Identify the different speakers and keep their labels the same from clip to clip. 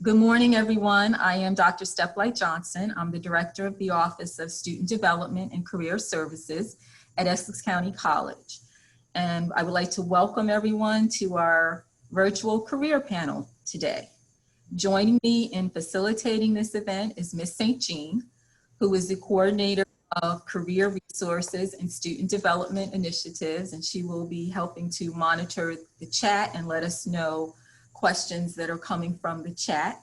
Speaker 1: Good morning, everyone. I am Dr. Steplight Johnson. I'm the Director of the Office of Student Development and Career Services at Essex County College. And I would like to welcome everyone to our virtual career panel today. Joining me in facilitating this event is Ms. St. Jean, who is the Coordinator of Career Resources and Student Development Initiatives, and she will be helping to monitor the chat and let us know questions that are coming from the chat.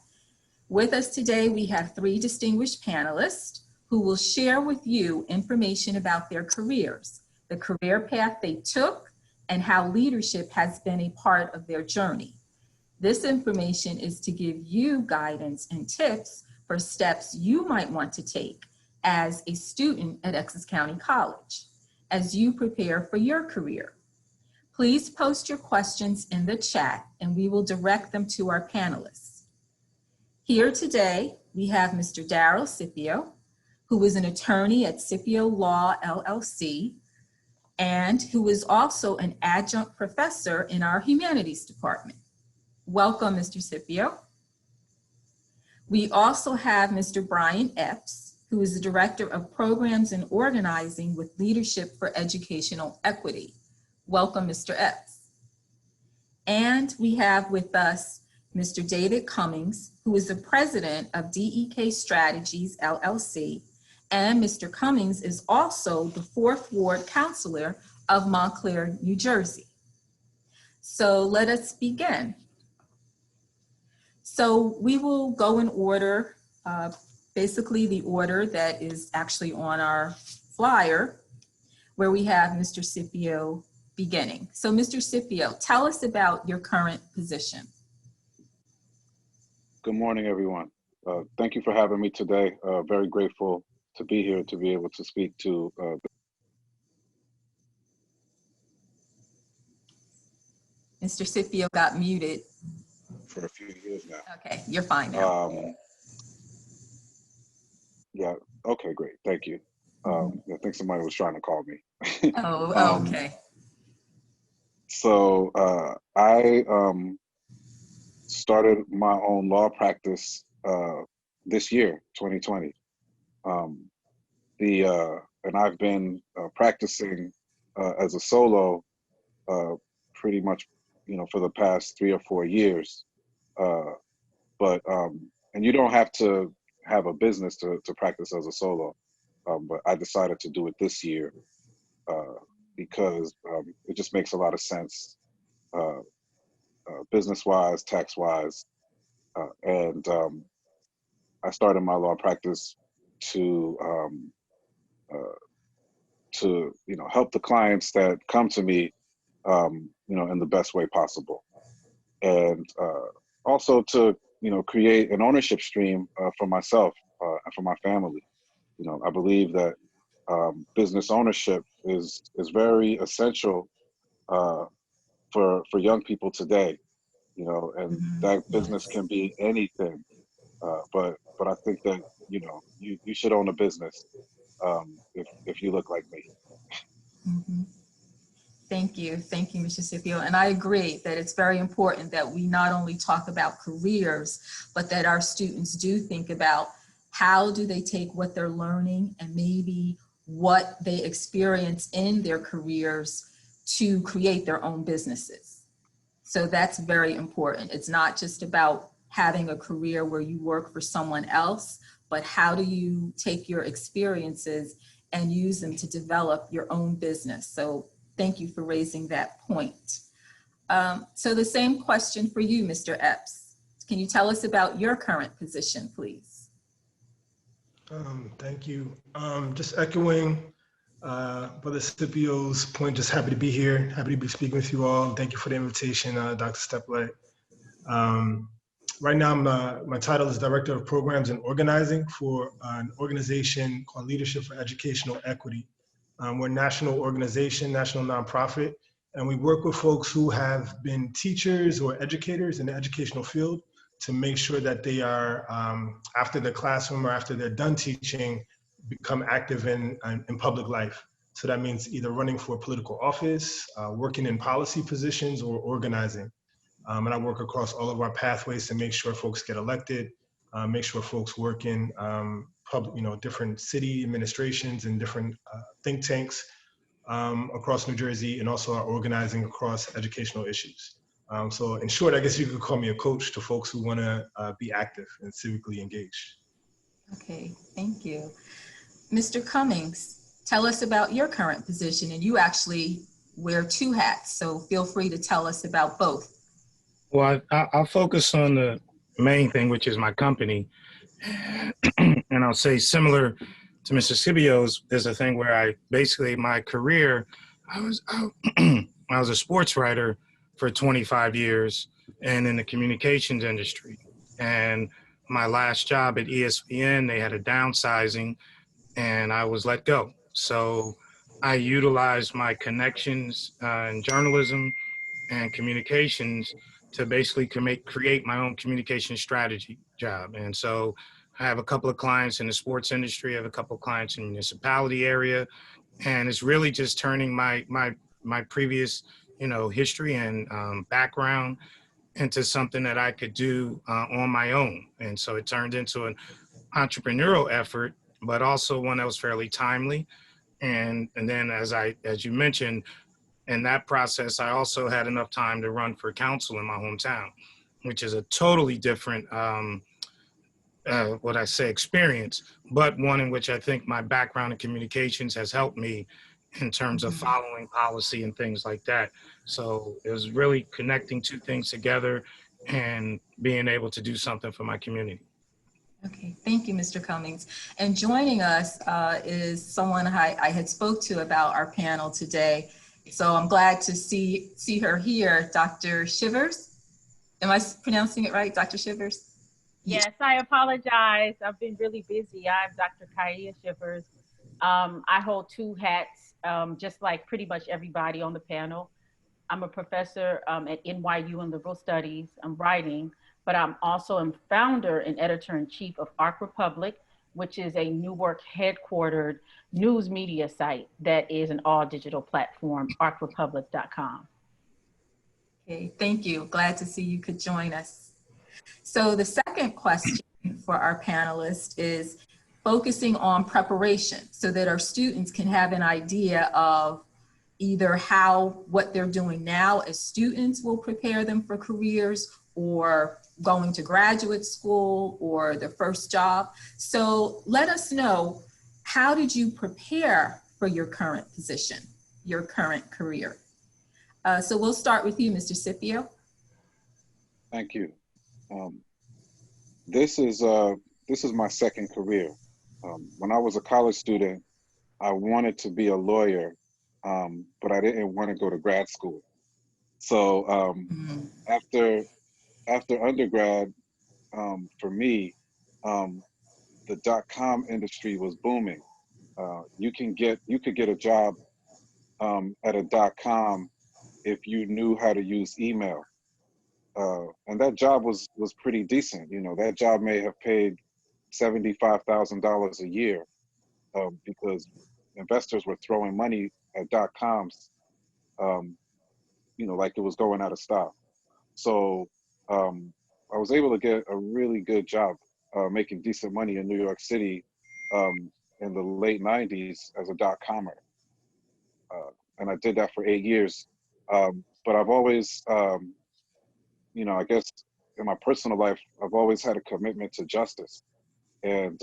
Speaker 1: With us today, we have three distinguished panelists who will share with you information about their careers, the career path they took, and how leadership has been a part of their journey. This information is to give you guidance and tips for steps you might want to take as a student at Essex County College as you prepare for your career. Please post your questions in the chat and we will direct them to our panelists. Here today, we have Mr. Darryl Scipio, who is an attorney at Scipio Law, LLC, and who is also an adjunct professor in our humanities department. Welcome, Mr. Scipio. We also have Mr. Bryan Epps, who is the Director of Programs and Organizing with Leadership for Educational Equity. Welcome, Mr. Epps. And we have with us Mr. David Cummings, who is the President of DEK Strategies, LLC, and Mr. Cummings is also the 4th Ward Counselor of Montclair, New Jersey. So let us begin. So we will go in order, basically the order that is actually on our flyer, where we have Mr. Scipio beginning. So Mr. Scipio, tell us about your current position.
Speaker 2: Good morning, everyone. Thank you for having me today. Very grateful to be here to be able to speak to
Speaker 1: Mr. Scipio got muted.
Speaker 2: For a few years now.
Speaker 1: Okay, you're fine now.
Speaker 2: Yeah, okay, great, thank you. I think somebody was trying to call me.
Speaker 1: Oh, okay.
Speaker 2: So I started my own law practice this year, 2020. And I've been practicing as a solo pretty much, for the past 3 or 4 years. And you don't have to have a business to practice as a solo, but I decided to do it this year because it just makes a lot of sense, business-wise, tax-wise, and I started my law practice to help the clients that come to me, in the best way possible, and also to create an ownership stream for myself and for my family. I believe that business ownership is very essential for young people today. And that business can be anything, but I think that you should own a business if you look like me.
Speaker 1: Thank you, Mr. Scipio. And I agree that it's very important that we not only talk about careers, but that our students do think about how do they take what they're learning and maybe what they experience in their careers to create their own businesses. So that's very important. It's not just about having a career where you work for someone else, but how do you take your experiences and use them to develop your own business? So thank you for raising that point. So the same question for you, Mr. Epps. Can you tell us about your current position, please?
Speaker 3: Thank you. Just echoing Brother Scipio's point, just happy to be here, happy to be speaking with you all. Thank you for the invitation, Dr. Steplight. Right now, my title is Director of Programs and Organizing for an organization called Leadership for Educational Equity. We're a national organization, national nonprofit, and we work with folks who have been teachers or educators in the educational field to make sure that they are, after the classroom or after they're done teaching, become active in public life. So that means either running for political office, working in policy positions, or organizing. And I work across all of our pathways to make sure folks get elected, make sure folks work in public, different city administrations and different think tanks across New Jersey, and also our organizing across educational issues. So in short, I guess you could call me a coach to folks who want to be active and civically engaged.
Speaker 1: Okay, thank you. Mr. Cummings, tell us about your current position, and you actually wear two hats, so feel free to tell us about both.
Speaker 4: Well, I'll focus on the main thing, which is my company. And I'll say similar to Mr. Scipio's, there's a thing where my career, I was a sports writer for 25 years and in the communications industry. And my last job at ESPN, they had a downsizing and I was let go. So I utilized my connections in journalism and communications to basically create my own communication strategy job. And so I have a couple of clients in the sports industry, I have a couple of clients in the municipality area, and it's really just turning my previous, history and background into something that I could do on my own. And so it turned into an entrepreneurial effort, but also one that was fairly timely. And then as you mentioned, in that process, I also had enough time to run for council in my hometown, which is a totally different, experience, but one in which I think my background in communications has helped me in terms of following policy and things like that. So it was really connecting two things together and being able to do something for my community.
Speaker 1: Okay, thank you, Mr. Cummings. And joining us is someone I had spoke to about our panel today. So I'm glad to see her here, Dr. Shivers. Am I pronouncing it right, Dr. Shivers?
Speaker 5: Yes, I apologize. I've been really busy. I'm Dr. Shivers. I hold two hats, just like pretty much everybody on the panel. I'm a professor at NYU in liberal studies. I'm writing, but I'm also a founder and editor-in-chief of Arc Republic, which is a Newark headquartered news media site that is an all digital platform, arcrepublic.com.
Speaker 1: Okay, thank you. Glad to see you could join us. So the second question for our panelists is focusing on preparation so that our students can have an idea of either what they're doing now as students will prepare them for careers, or going to graduate school, or their first job. So let us know, how did you prepare for your current position, your current career? So we'll start with you, Mr. Scipio.
Speaker 2: Thank you. This is my second career. When I was a college student, I wanted to be a lawyer, but I didn't want to go to grad school. So after undergrad, for me, the .com industry was booming. You could get a job at a .com if you knew how to use email. And that job was pretty decent. That job may have paid $75,000 a year because investors were throwing money at .coms, like it was going out of style. So I was able to get a really good job making decent money in New York City in the late 90s as a .comer. And I did that for 8 years. But I've always, I guess in my personal life, I've always had a commitment to justice. And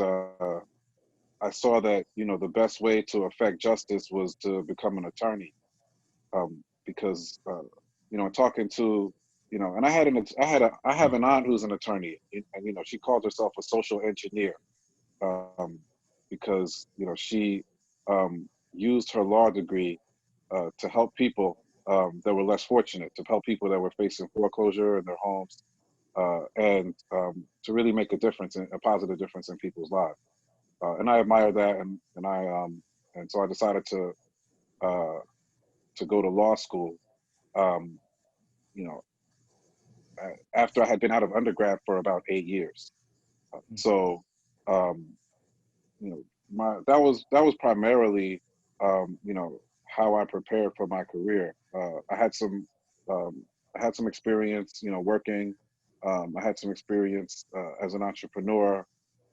Speaker 2: I saw that, the best way to affect justice was to become an attorney. Because, talking to, and I have an aunt who's an attorney, and, she called herself a social engineer because, she used her law degree to help people that were less fortunate, to help people that were facing foreclosure in their homes, and to really make a positive difference in people's lives. And I admire that, and so I decided to go to law school. After I had been out of undergrad for about 8 years. So, that was primarily, how I prepared for my career. I had some had some experience, working. I had some experience as an entrepreneur,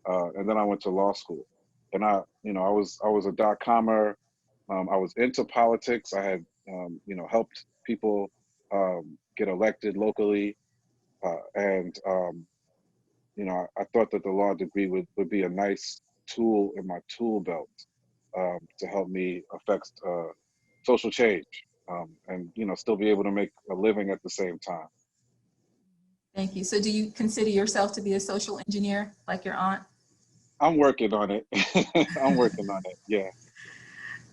Speaker 2: and then I went to law school. And I was a dot-commer. I was into politics. I had, helped people get elected locally, and I thought that the law degree would be a nice tool in my tool belt to help me affect social change, and still be able to make a living at the same time.
Speaker 1: Thank you. So do you consider yourself to be a social engineer like your aunt?
Speaker 2: I'm working on it. I'm working on it. Yeah.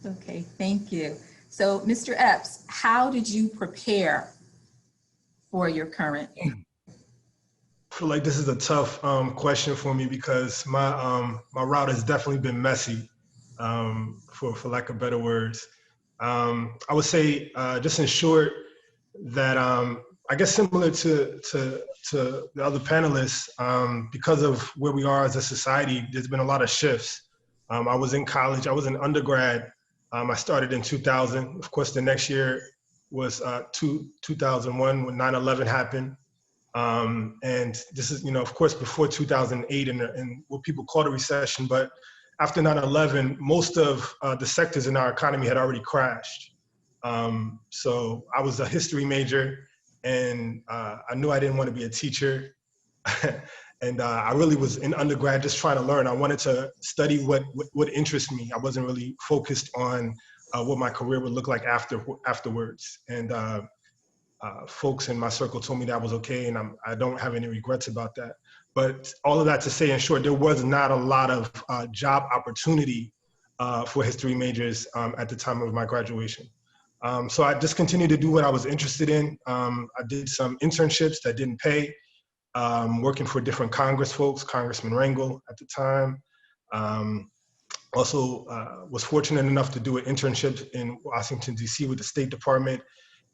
Speaker 1: Okay, thank you. So Mr. Epps, how did you prepare for your current?
Speaker 3: I feel like this is a tough question for me because my route has definitely been messy, for lack of better words. I would say, just in short, that I guess similar to the other panelists, because of where we are as a society, there's been a lot of shifts. I was in college. I was an undergrad. I started in 2000. Of course, the next year was 2001 when 9/11 happened. And this is, of course, before 2008 and what people call a recession. But after 9/11, most of the sectors in our economy had already crashed. So I was a history major, and I knew I didn't want to be a teacher. And I really was in undergrad just trying to learn. I wanted to study what interests me. I wasn't really focused on what my career would look like afterwards. And folks in my circle told me that was okay, and I don't have any regrets about that. But all of that to say, in short, there was not a lot of job opportunity for history majors at the time of my graduation. So I just continued to do what I was interested in. I did some internships that didn't pay, working for different Congress folks, Congressman Rangel at the time. Also was fortunate enough to do an internship in Washington, D.C. with the State Department.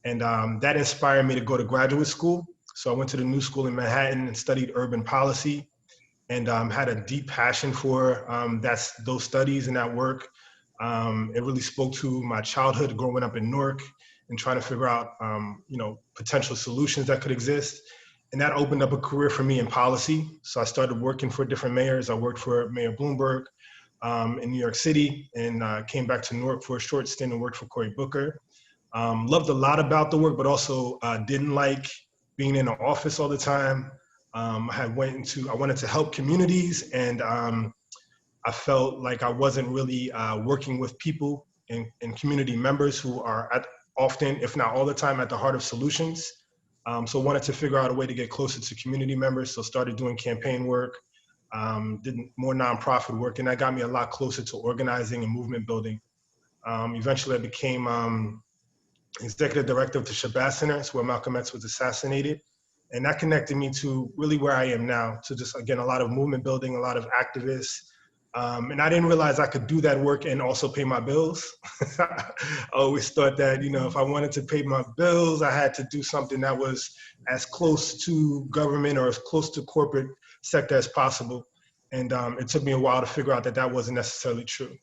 Speaker 3: And that inspired me to go to graduate school. So I went to the New School in Manhattan and studied urban policy, and had a deep passion for those studies and that work. It really spoke to my childhood growing up in Newark and trying to figure out, potential solutions that could exist. And that opened up a career for me in policy. So I started working for different mayors. I worked for Mayor Bloomberg in New York City, and came back to Newark for a short stint and worked for Cory Booker. Loved a lot about the work, but also didn't like being in the office all the time. I wanted to help communities, and I felt like I wasn't really working with people and community members who are often, if not all the time, at the heart of solutions. So wanted to figure out a way to get closer to community members. So started doing campaign work, did more nonprofit work, and that got me a lot closer to organizing and movement building. Eventually I became executive director of the Shivers Center, where Malcolm X was assassinated. And that connected me to really where I am now, to just, again, a lot of movement building, a lot of activists. And I didn't realize I could do that work and also pay my bills. I always thought that, if I wanted to pay my bills, I had to do something that was as close to government or as close to corporate sector as possible. And it took me a while to figure out that that wasn't necessarily true.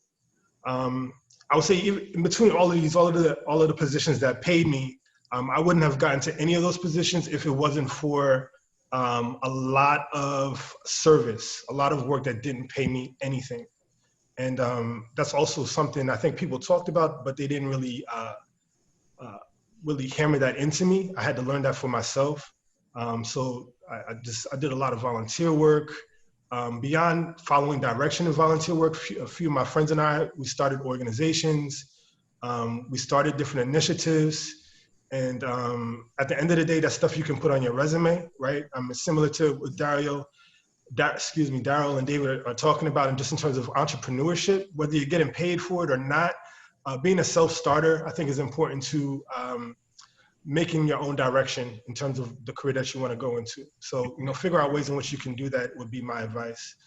Speaker 3: I would say in between all of the positions that paid me, I wouldn't have gotten to any of those positions if it wasn't for a lot of service, a lot of work that didn't pay me anything. And that's also something I think people talked about, but they didn't really hammer that into me. I had to learn that for myself. So I did a lot of volunteer work. Beyond following direction of volunteer work, a few of my friends and I, we started organizations, we started different initiatives, and at the end of the day, that's stuff you can put on your resume, right? Similar to what Darryl and David are talking about, and just in terms of entrepreneurship, whether you're getting paid for it or not, being a self-starter, I think is important to making your own direction in terms of the career that you want to go into. So, figure out ways in which you can do that would be my advice.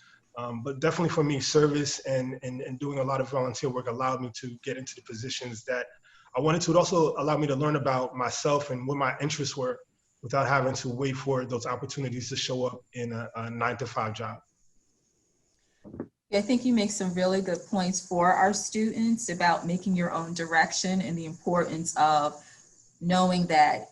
Speaker 3: But definitely for me, service and doing a lot of volunteer work allowed me to get into the positions that I wanted to. It also allowed me to learn about myself and what my interests were without having to wait for those opportunities to show up in a 9-to-5 job.
Speaker 1: I think you make some really good points for our students about making your own direction and the importance of knowing that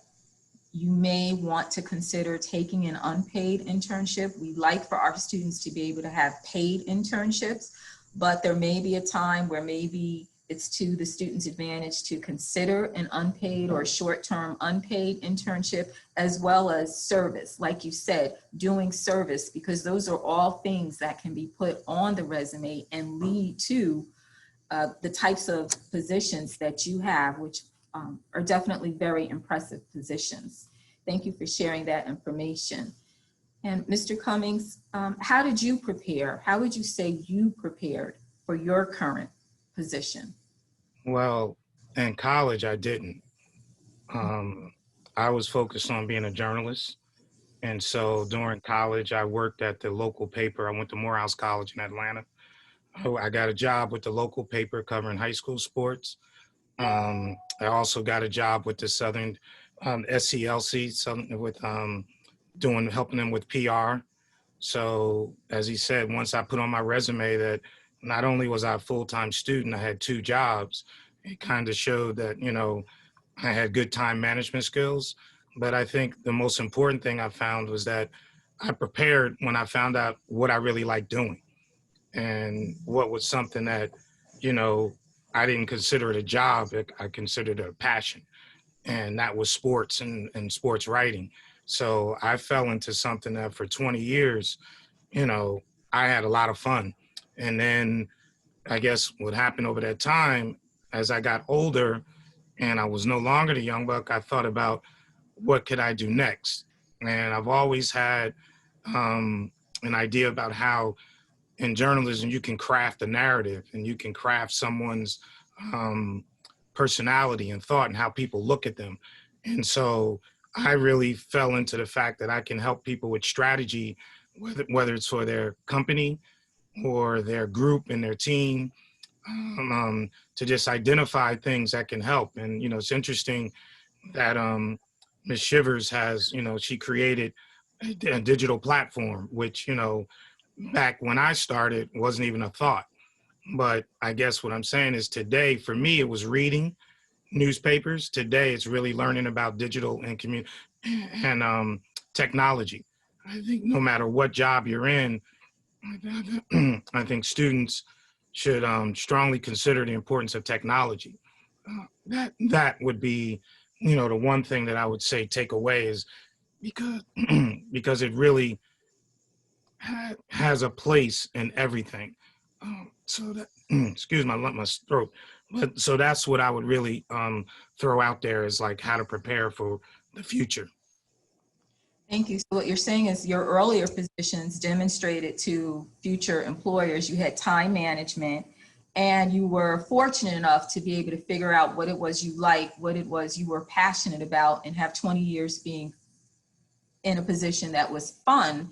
Speaker 1: you may want to consider taking an unpaid internship. We like for our students to be able to have paid internships, but there may be a time where maybe it's to the student's advantage to consider an unpaid or short-term unpaid internship, as well as service, like you said, doing service, because those are all things that can be put on the resume and lead to the types of positions that you have, which are definitely very impressive positions. Thank you for sharing that information. And Mr. Cummings, how did you prepare? How would you say you prepared for your current position?
Speaker 4: Well, in college, I didn't. I was focused on being a journalist. And so during college, I worked at the local paper. I went to Morehouse College in Atlanta. I got a job with the local paper covering high school sports. I also got a job with the Southern SCLC, with helping them with PR. So as he said, once I put on my resume that not only was I a full-time student, I had 2 jobs. It kind of showed that, I had good time management skills. But I think the most important thing I found was that I prepared when I found out what I really liked doing and what was something that, I didn't consider it a job. I considered it a passion. And that was sports and sports writing. So I fell into something that for 20 years, I had a lot of fun. And then I guess what happened over that time, as I got older and I was no longer the young buck, I thought about what could I do next? And I've always had an idea about how in journalism you can craft a narrative and you can craft someone's personality and thought and how people look at them. And so I really fell into the fact that I can help people with strategy, whether it's for their company or their group and their team, to just identify things that can help. And, it's interesting that Ms. Shivers has, she created a digital platform, which, back when I started wasn't even a thought. But I guess what I'm saying is today, for me, it was reading newspapers. Today, it's really learning about digital and technology. I think no matter what job you're in, I think students should strongly consider the importance of technology. That would be, the one thing that I would say take away is because because it really has a place in everything. So that excuse my throat, but so that's what I would really throw out there is like how to prepare for the future.
Speaker 1: Thank you. So what you're saying is your earlier positions demonstrated to future employers you had time management and you were fortunate enough to be able to figure out what it was you liked, what it was you were passionate about, and have 20 years being in a position that was fun,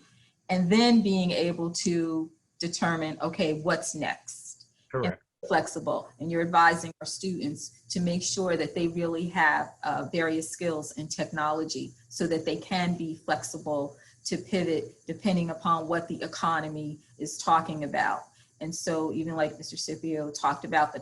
Speaker 1: and then being able to determine, okay, what's next?
Speaker 4: Correct.
Speaker 1: And flexible. And you're advising our students to make sure that they really have various skills in technology so that they can be flexible to pivot depending upon what the economy is talking about. And so even like Mr. Scipio talked about the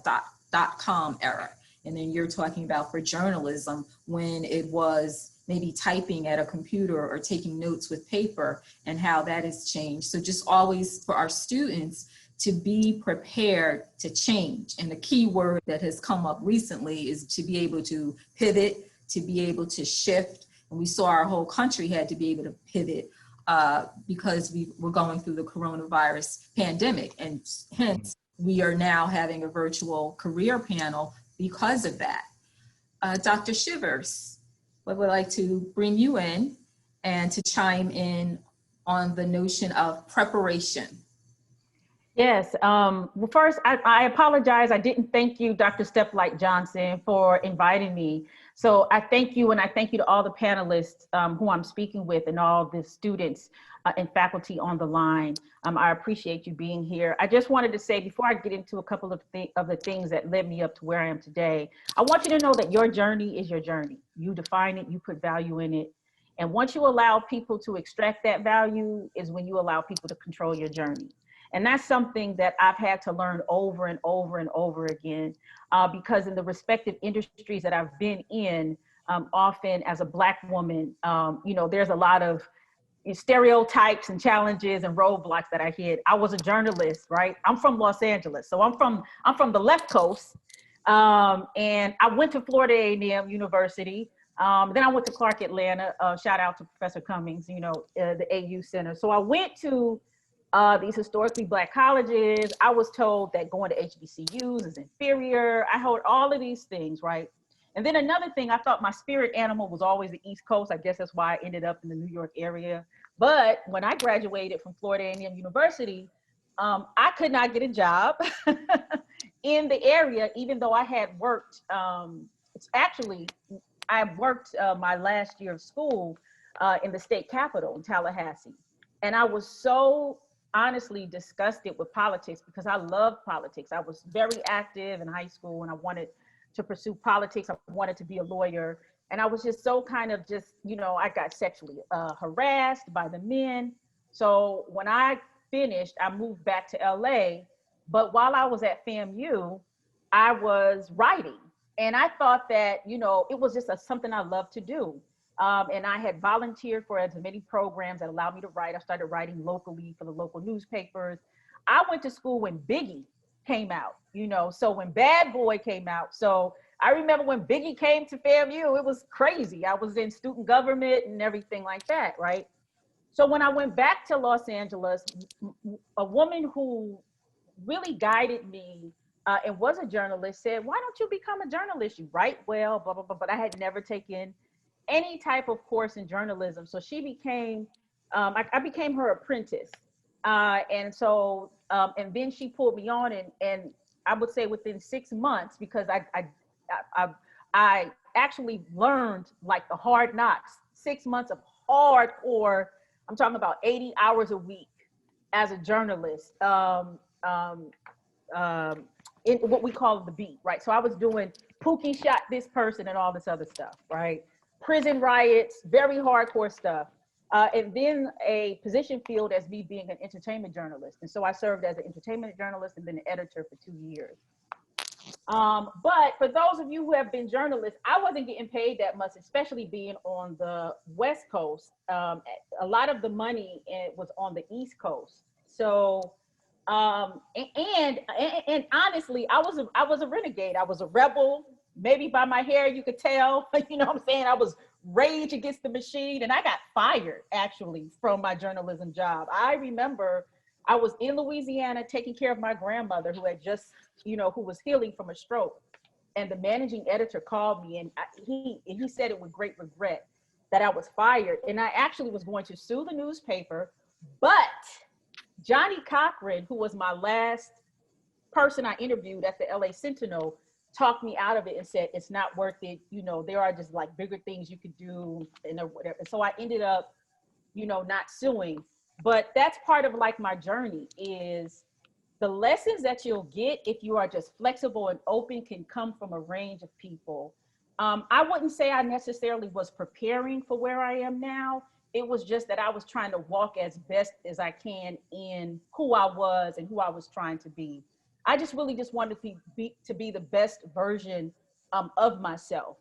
Speaker 1: dot-com era, and then you're talking about for journalism when it was maybe typing at a computer or taking notes with paper and how that has changed. So just always for our students to be prepared to change. And the key word that has come up recently is to be able to pivot, to be able to shift. And we saw our whole country had to be able to pivot because we were going through the coronavirus pandemic. And hence we are now having a virtual career panel because of that. Dr. Shivers, I would like to bring you in and to chime in on the notion of preparation.
Speaker 5: Yes. Well, first, I apologize. I didn't thank you, Dr. Steplight Johnson, for inviting me. So I thank you, and I thank you to all the panelists who I'm speaking with and all the students and faculty on the line. I appreciate you being here. I just wanted to say, before I get into a couple of the things that led me up to where I am today, I want you to know that your journey is your journey. You define it, you put value in it. And once you allow people to extract that value is when you allow people to control your journey. And that's something that I've had to learn over and over and over again, because in the respective industries that I've been in, often as a Black woman, you know, there's a lot of stereotypes and challenges and roadblocks that I hit. I was a journalist, right? I'm from Los Angeles, so I'm from the left coast, and I went to Florida A&M University. Then I went to Clark Atlanta. Shout out to Professor Cummings, you know, the AU Center. So I went to these historically Black colleges. I was told that going to HBCUs is inferior. I heard all of these things, right? And then another thing, I thought my spirit animal was always the East Coast. I guess that's why I ended up in the New York area. But when I graduated from Florida A&M University, I could not get a job in the area, even though I had worked. I worked my last year of school in the state capitol in Tallahassee. And I was so honestly disgusted with politics because I loved politics. I was very active in high school and I wanted to pursue politics. I wanted to be a lawyer. And I was just so kind of just, you know, I got sexually harassed by the men. So when I finished, I moved back to LA. But while I was at FAMU, I was writing. And I thought that, you know, it was just something I loved to do. And I had volunteered for as many programs that allowed me to write. I started writing locally for the local newspapers. I went to school when Biggie came out, you know, so when Bad Boy came out. So I remember when Biggie came to FAMU, it was crazy. I was in student government and everything like that, right? So when I went back to Los Angeles, a woman who really guided me and was a journalist said, why don't you become a journalist? You write well, blah, blah, blah. But I had never taken any type of course in journalism. So she became, I became her apprentice. And so, and then she pulled me on and I would say within 6 months, because I actually learned like the hard knocks, 6 months of hardcore, I'm talking about 80 hours a week as a journalist, in what we call the beat, right? So I was doing Pookie shot this person and all this other stuff, right? Prison riots, very hardcore stuff. And then a position filled as me being an entertainment journalist. And so I served as an entertainment journalist and then an editor for 2 years. But for those of you who have been journalists, I wasn't getting paid that much, especially being on the West Coast. A lot of the money was on the East Coast. So, and honestly, I was a renegade. I was a rebel. Maybe by my hair, you could tell, you know what I'm saying? I was rage against the machine and I got fired actually from my journalism job. I remember I was in Louisiana taking care of my grandmother who had just, you know, who was healing from a stroke. And the managing editor called me and he said it with great regret that I was fired. And I actually was going to sue the newspaper, but Johnny Cochran, who was my last person I interviewed at the LA Sentinel, talked me out of it and said, it's not worth it. You know, there are just like bigger things you could do and whatever. And so I ended up, you know, not suing. But that's part of like my journey is the lessons that you'll get if you are just flexible and open can come from a range of people. I wouldn't say I necessarily was preparing for where I am now. It was just that I was trying to walk as best as I can in who I was and who I was trying to be. I just really just wanted to be the best version of myself.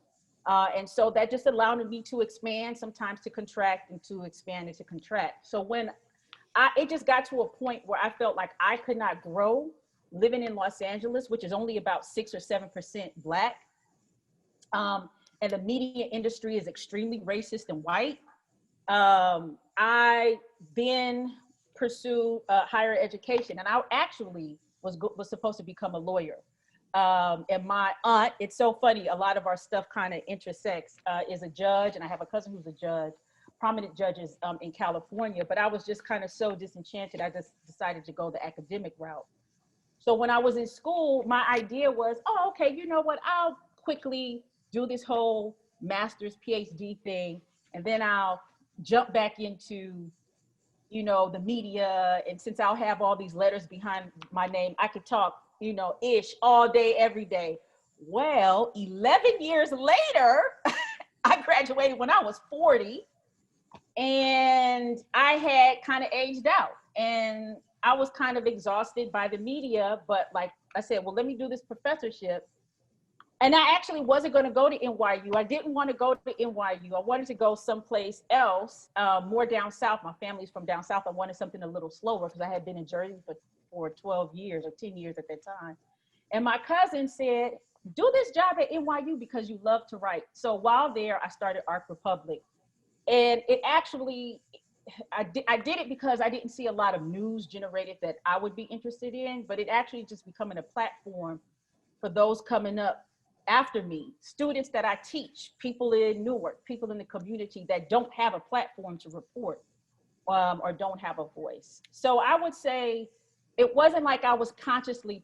Speaker 5: And so that just allowed me to expand, sometimes to contract, and to expand and to contract. So when it just got to a point where I felt like I could not grow living in Los Angeles, which is only about 6 or 7% Black. And the media industry is extremely racist and white. I then pursued higher education, and I actually was supposed to become a lawyer. And my aunt, it's so funny, a lot of our stuff kind of intersects, is a judge, and I have a cousin who's a judge, prominent judges in California, but I was just kind of so disenchanted, I just decided to go the academic route. So when I was in school, my idea was, oh, okay, you know what, I'll quickly do this whole master's PhD thing, and then I'll jump back into, you know, the media. And since I'll have all these letters behind my name, I could talk, you know, ish all day, every day. Well, 11 years later, I graduated when I was 40 and I had kind of aged out and I was kind of exhausted by the media. But like I said, well, let me do this professorship. And I actually wasn't going to go to NYU. I didn't want to go to NYU. I wanted to go someplace else, more down south. My family's from down south. I wanted something a little slower because I had been in Jersey for 12 years or 10 years at that time. And my cousin said, do this job at NYU because you love to write. So while there, I started Arc Republic. And it actually, I did it because I didn't see a lot of news generated that I would be interested in, but it actually just becoming a platform for those coming up after me, students that I teach, people in Newark, people in the community that don't have a platform to report or don't have a voice. So I would say it wasn't like I was consciously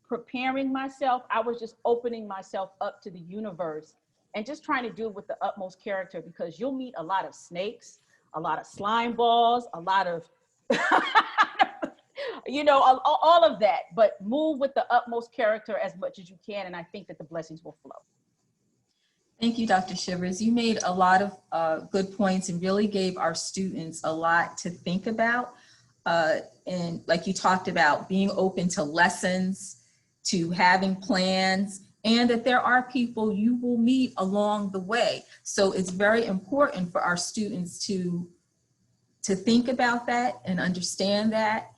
Speaker 5: preparing myself. I was just opening myself up to the universe and just trying to do it with the utmost character, because you'll meet a lot of snakes, a lot of slime balls, a lot of you know, all of that, but move with the utmost character as much as you can. And I think that the blessings will flow.
Speaker 1: Thank you, Dr. Shivers. You made a lot of good points and really gave our students a lot to think about. And like you talked about, being open to lessons, to having plans, and that there are people you will meet along the way. So it's very important for our students to think about that and understand that,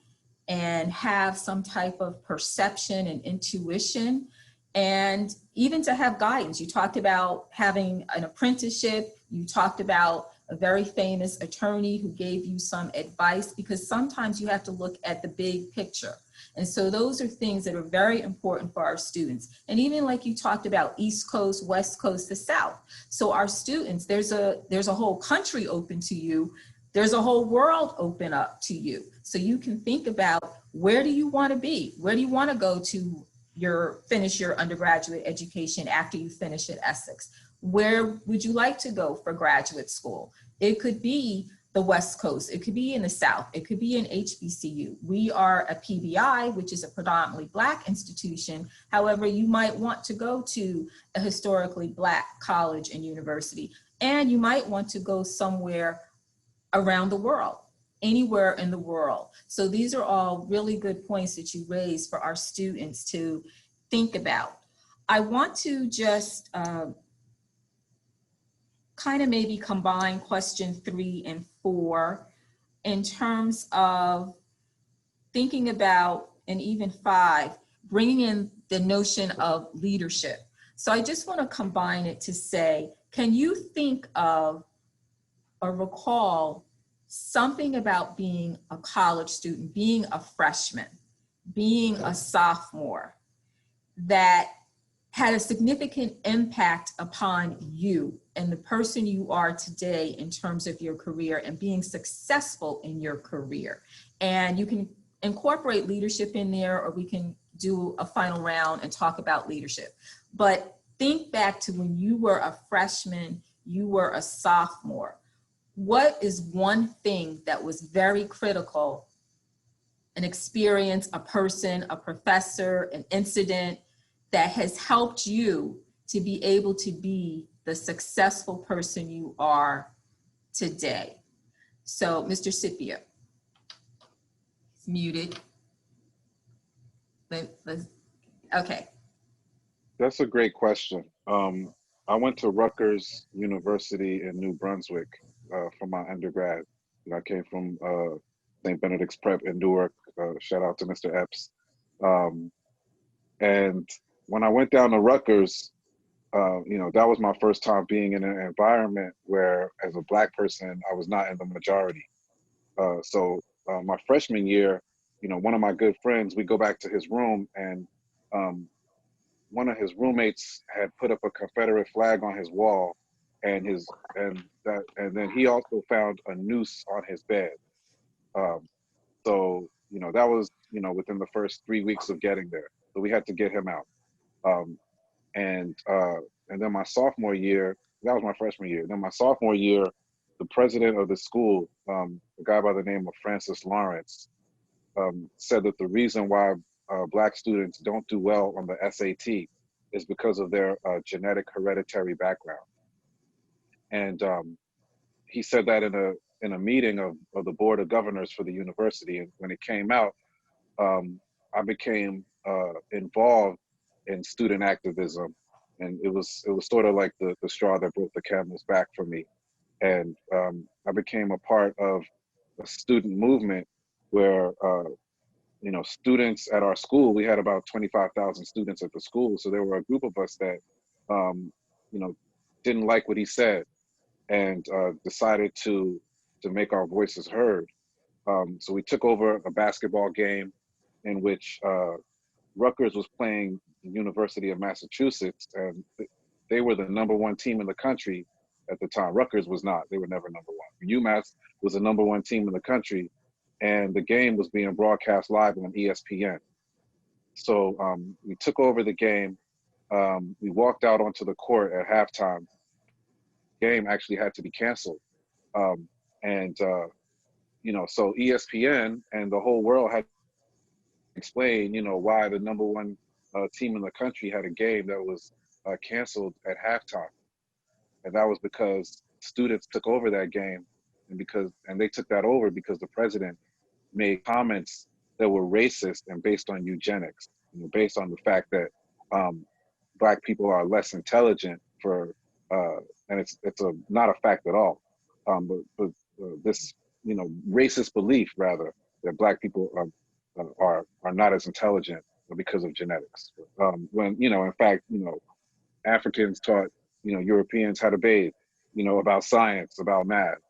Speaker 1: and have some type of perception and intuition, and even to have guidance. You talked about having an apprenticeship. You talked about a very famous attorney who gave you some advice, because sometimes you have to look at the big picture. And so those are things that are very important for our students. And even like you talked about, East Coast, West Coast, the South. So our students, there's a whole country open to you. There's a whole world open up to you. So you can think about, where do you want to be? Where do you want to go to finish your undergraduate education after you finish at Essex? Where would you like to go for graduate school? It could be the West Coast. It could be in the South. It could be in HBCU. We are a PBI, which is a predominantly Black institution. However, you might want to go to a historically Black college and university, and you might want to go somewhere around the world, anywhere in the world. So these are all really good points that you raised for our students to think about. I want to just kind of maybe combine question 3 and 4 in terms of thinking about, and even 5, bringing in the notion of leadership. So I just want to combine it to say, can you think of or recall something about being a college student, being a freshman, being a sophomore, that had a significant impact upon you and the person you are today in terms of your career and being successful in your career? And you can incorporate leadership in there, or we can do a final round and talk about leadership. But think back to when you were a freshman, you were a sophomore. What is one thing that was very critical, an experience, a person, a professor, an incident that has helped you to be able to be the successful person you are today? So, Mr. Scipio, he's muted. Okay.
Speaker 2: That's a great question. I went to Rutgers University in New Brunswick for my undergrad. And I came from St. Benedict's Prep in Newark. Shout out to Mr. Epps. And when I went down to Rutgers, you know, that was my first time being in an environment where, as a Black person, I was not in the majority. So my freshman year, you know, one of my good friends, we go back to his room, and one of his roommates had put up a Confederate flag on his wall, and then he also found a noose on his bed. So, you know, that was, you know, within the first 3 weeks of getting there. So we had to get him out. And then my sophomore year, that was my freshman year. Then my sophomore year, the president of the school, a guy by the name of Francis Lawrence, said that the reason why Black students don't do well on the SAT is because of their genetic hereditary background. And he said that in a meeting of the board of governors for the university. And when it came out, I became involved in student activism and it was sort of like the straw that broke the camel's back for me. And I became a part of a student movement where students at our school, we had about 25,000 students at the school. So there were a group of us that, didn't like what he said and decided to make our voices heard. So we took over a basketball game in which Rutgers was playing the University of Massachusetts, and they were the #1 team in the country at the time. Rutgers was not. They were never #1. UMass was the #1 team in the country, and the game was being broadcast live on ESPN. So we took over the game. We walked out onto the court at halftime. The game actually had to be canceled. So ESPN and the whole world had to explain, why the #1 team in the country had a game that was canceled at halftime. And that was because students took over that game, and they took that over because the president made comments that were racist and based on eugenics, based on the fact that Black people are less intelligent and it's not a fact at all. But this racist belief rather that Black people are not as intelligent because of genetics. When in fact Africans taught Europeans how to bathe, about science, about math,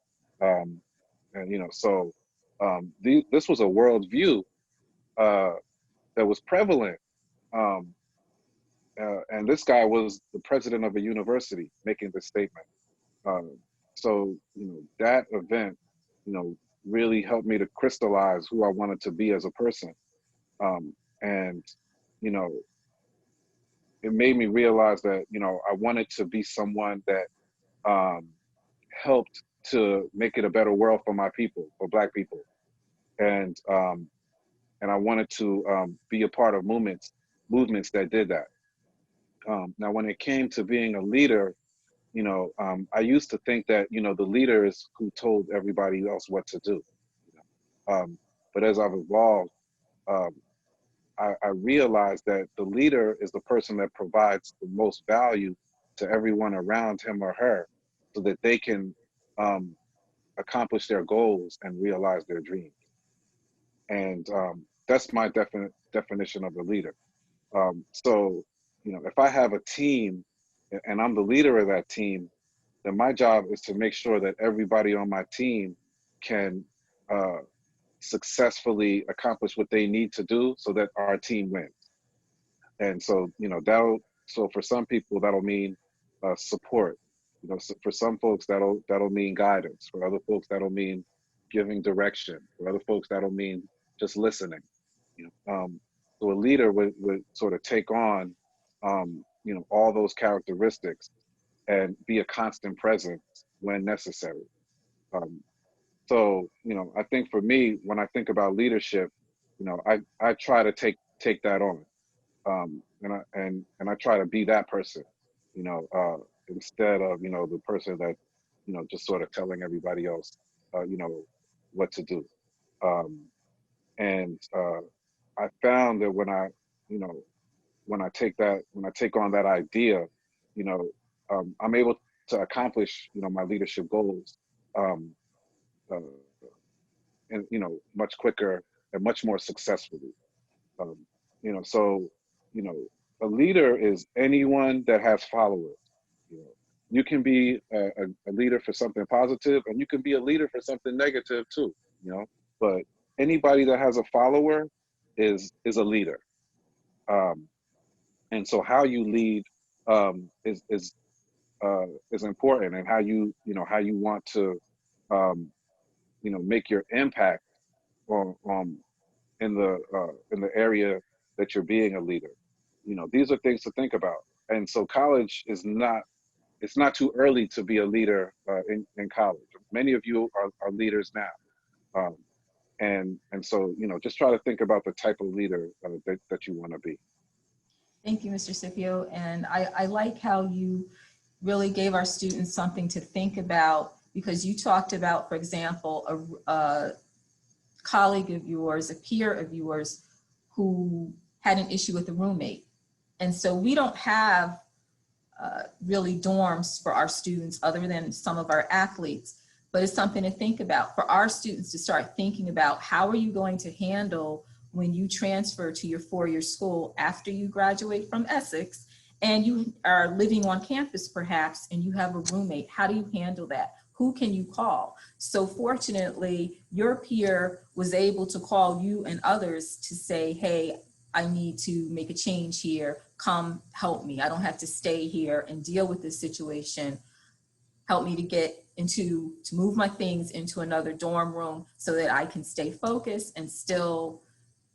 Speaker 2: this was a worldview that was prevalent. And this guy was the president of a university making this statement. So that event, really helped me to crystallize who I wanted to be as a person. And it made me realize that, I wanted to be someone that helped to make it a better world for my people, for Black people. And I wanted to be a part of movements that did that. Now, when it came to being a leader, I used to think that, the leader is who told everybody else what to do. But as I've evolved, I realized that the leader is the person that provides the most value to everyone around him or her so that they can accomplish their goals and realize their dreams. And that's my definition of a leader. So, if I have a team and I'm the leader of that team, then my job is to make sure that everybody on my team can successfully accomplish what they need to do so that our team wins. And so, so for some people, that'll mean support. So for some folks, that'll mean guidance. For other folks, that'll mean giving direction. For other folks, that'll mean just listening. So a leader would sort of take on, all those characteristics and be a constant presence when necessary. So, I think for me, when I think about leadership, I try to take that on, and I try to be that person, instead of the person that, just sort of telling everybody else, what to do. And I found that when I take on that idea, I'm able to accomplish, my leadership goals, uh, and much quicker and much more successfully. Um, so a leader is anyone that has followers. You can be a leader for something positive, and you can be a leader for something negative too. But anybody that has a follower is a leader. And so how you lead is important, and how you want to make your impact on in the area that you're being a leader. These are things to think about. And so college is not, it's not too early to be a leader in college. Many of you are leaders now. And so, just try to think about the type of leader that you want to be.
Speaker 1: Thank you, Mr. Scipio. And I like how you really gave our students something to think about, because you talked about, for example, a colleague of yours, a peer of yours, who had an issue with a roommate. And so we don't have really dorms for our students other than some of our athletes. But it's something to think about for our students to start thinking about how are you going to handle when you transfer to your four-year school after you graduate from Essex and you are living on campus perhaps and you have a roommate. How do you handle that? Who can you call? So fortunately, your peer was able to call you and others to say, hey, I need to make a change here. Come help me. I don't have to stay here and deal with this situation. Help me to move my things into another dorm room so that I can stay focused and still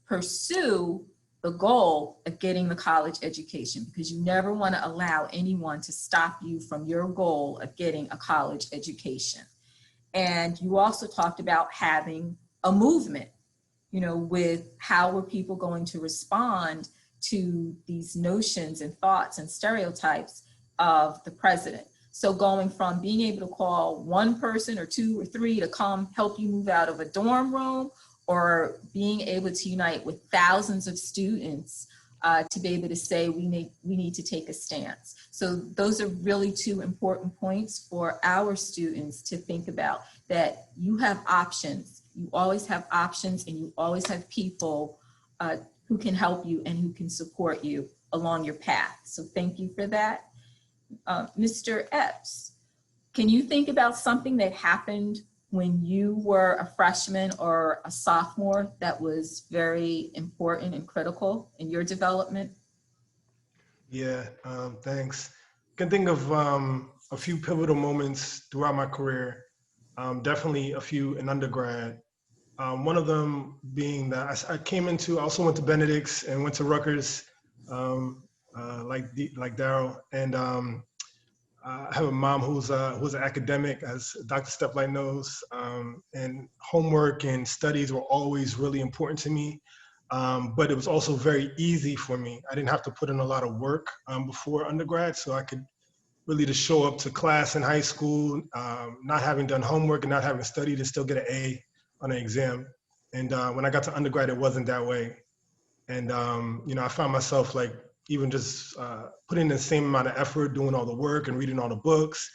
Speaker 1: pursue the goal of getting the college education, because you never want to allow anyone to stop you from your goal of getting a college education. And you also talked about having a movement, with how were people going to respond to these notions and thoughts and stereotypes of the president. So going from being able to call one person or two or three to come help you move out of a dorm room, or being able to unite with thousands of students to be able to say we need to take a stance. So those are really two important points for our students to think about, that you have options. You always have options, and you always have people who can help you and who can support you along your path. So thank you for that. Mr. Epps, can you think about something that happened when you were a freshman or a sophomore that was very important and critical in your development?
Speaker 3: Yeah, thanks. I can think of a few pivotal moments throughout my career, definitely a few in undergrad. One of them being that I also went to Benedict's and went to Rutgers, like Darryl, and I have a mom who's an academic, as Dr. Steplight knows, and homework and studies were always really important to me. But it was also very easy for me. I didn't have to put in a lot of work before undergrad, so I could really just show up to class in high school, not having done homework and not having studied, and still get an A on an exam. And when I got to undergrad, it wasn't that way. And I found myself like even just putting in the same amount of effort, doing all the work and reading all the books,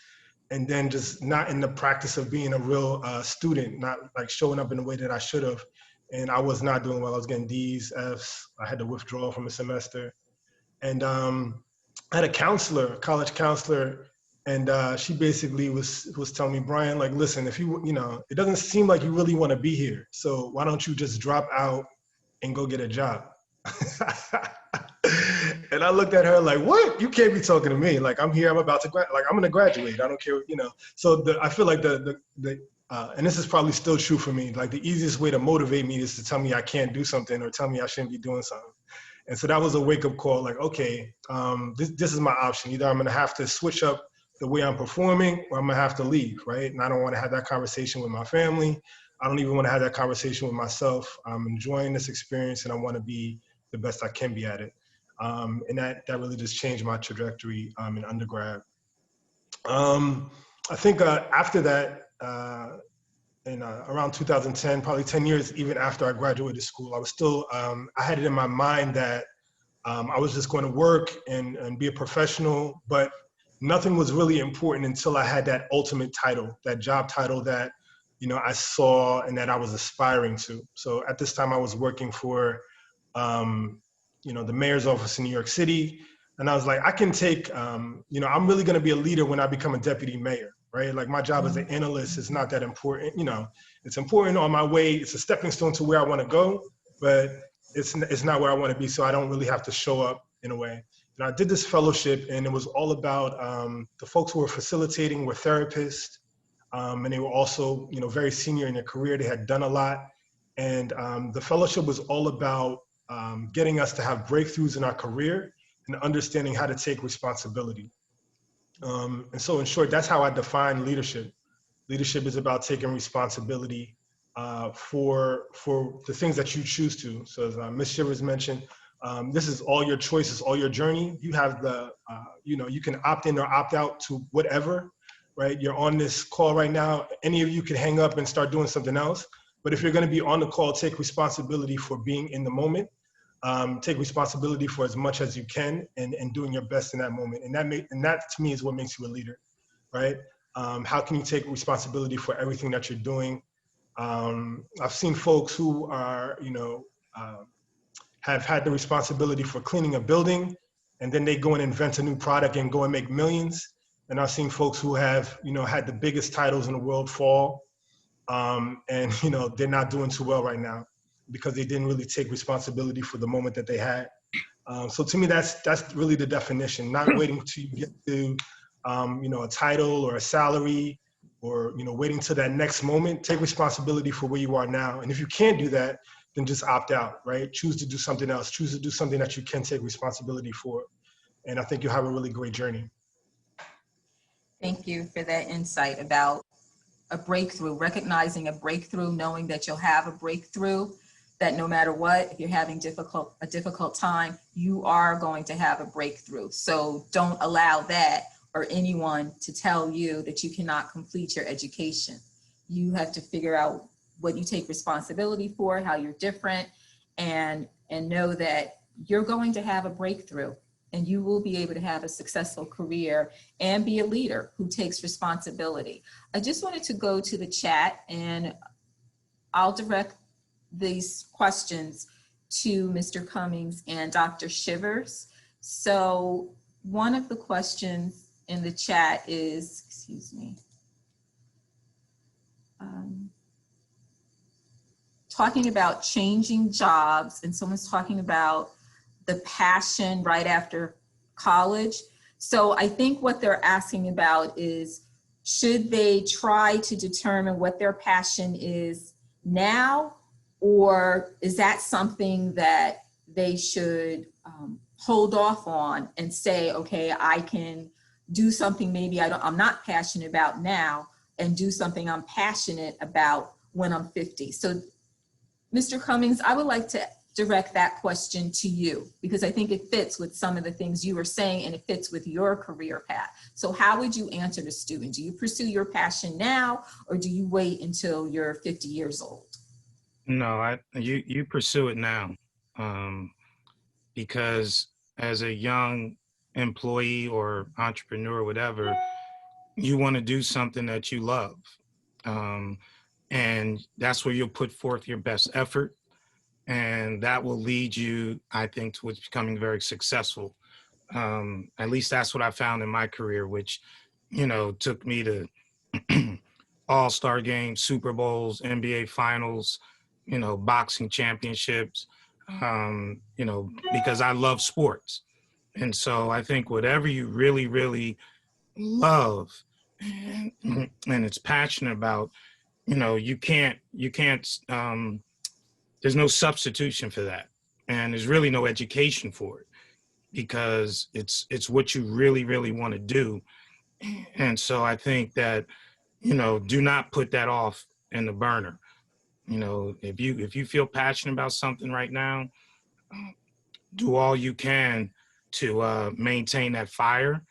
Speaker 3: and then just not in the practice of being a real student, not like showing up in the way that I should have. And I was not doing well. I was getting D's, F's. I had to withdraw from a semester. And I had a counselor, a college counselor, and she basically was telling me, Bryan, like, listen, if it doesn't seem like you really want to be here. So why don't you just drop out and go get a job? And I looked at her like, what? You can't be talking to me. Like, I'm here, I'm about to I'm going to graduate. I don't care, So I feel like and this is probably still true for me, like the easiest way to motivate me is to tell me I can't do something or tell me I shouldn't be doing something. And so that was a wake-up call, like, okay, this is my option. Either I'm going to have to switch up the way I'm performing, or I'm going to have to leave, right? And I don't want to have that conversation with my family. I don't even want to have that conversation with myself. I'm enjoying this experience, and I want to be the best I can be at it. And that really just changed my trajectory in undergrad. I think after that, in around 2010, probably 10 years even after I graduated school, I was still, I had it in my mind that I was just going to work and be a professional, but nothing was really important until I had that ultimate title, that job title that, I saw and that I was aspiring to. So at this time I was working for, the mayor's office in New York City. And I was like, I can take, I'm really going to be a leader when I become a deputy mayor, right? Like my job as an analyst is not that important. It's important on my way. It's a stepping stone to where I want to go, but it's not where I want to be. So I don't really have to show up in a way. And I did this fellowship, and it was all about the folks who were facilitating were therapists, and they were also, very senior in their career. They had done a lot. And the fellowship was all about getting us to have breakthroughs in our career and understanding how to take responsibility. And so in short, that's how I define leadership. Leadership is about taking responsibility for the things that you choose to. So as Ms. Shivers mentioned, this is all your choices, all your journey. You have you can opt in or opt out to whatever, right? You're on this call right now. Any of you can hang up and start doing something else. But if you're going to be on the call, take responsibility for being in the moment. take responsibility for as much as you can and doing your best in that moment. And that to me is what makes you a leader, right? How can you take responsibility for everything that you're doing? I've seen folks who are, have had the responsibility for cleaning a building, and then they go and invent a new product and go and make millions. And I've seen folks who have, had the biggest titles in the world fall, and they're not doing too well right now because they didn't really take responsibility for the moment that they had. So to me, that's really the definition. Not waiting till you get to, a title or a salary, or waiting till that next moment. Take responsibility for where you are now. And if you can't do that, then just opt out, right? Choose to do something else. Choose to do something that you can take responsibility for. And I think you'll have a really great journey.
Speaker 1: Thank you for that insight about a breakthrough, recognizing a breakthrough, knowing that you'll have a breakthrough, that no matter what, if you're having a difficult time, you are going to have a breakthrough. So don't allow that or anyone to tell you that you cannot complete your education. You have to figure out what you take responsibility for, how you're different, and know that you're going to have a breakthrough and you will be able to have a successful career and be a leader who takes responsibility. I just wanted to go to the chat, and I'll direct these questions to Mr. Cummings and Dr. Shivers. So one of the questions in the chat is, talking about changing jobs, and someone's talking about the passion right after college. So I think what they're asking about is, should they try to determine what their passion is now, or is that something that they should hold off on and say, okay, I can do something maybe I'm not passionate about now and do something I'm passionate about when I'm 50. So Mr. Cummings, I would like to direct that question to you because I think it fits with some of the things you were saying and it fits with your career path. So how would you answer the student? Do you pursue your passion now or do you wait until you're 50 years old?
Speaker 4: No, you pursue it now, because as a young employee or entrepreneur, whatever, you want to do something that you love. And that's where you'll put forth your best effort. And that will lead you, I think, towards becoming very successful. At least that's what I found in my career, which, took me to all-star games, Super Bowls, NBA finals, boxing championships, because I love sports. And so I think whatever you really, really love and it's passionate about, you can't, there's no substitution for that. And there's really no education for it because it's what you really, really want to do. And so I think that, do not put that off in the burner. If you feel passionate about something right now, do all you can to maintain that fire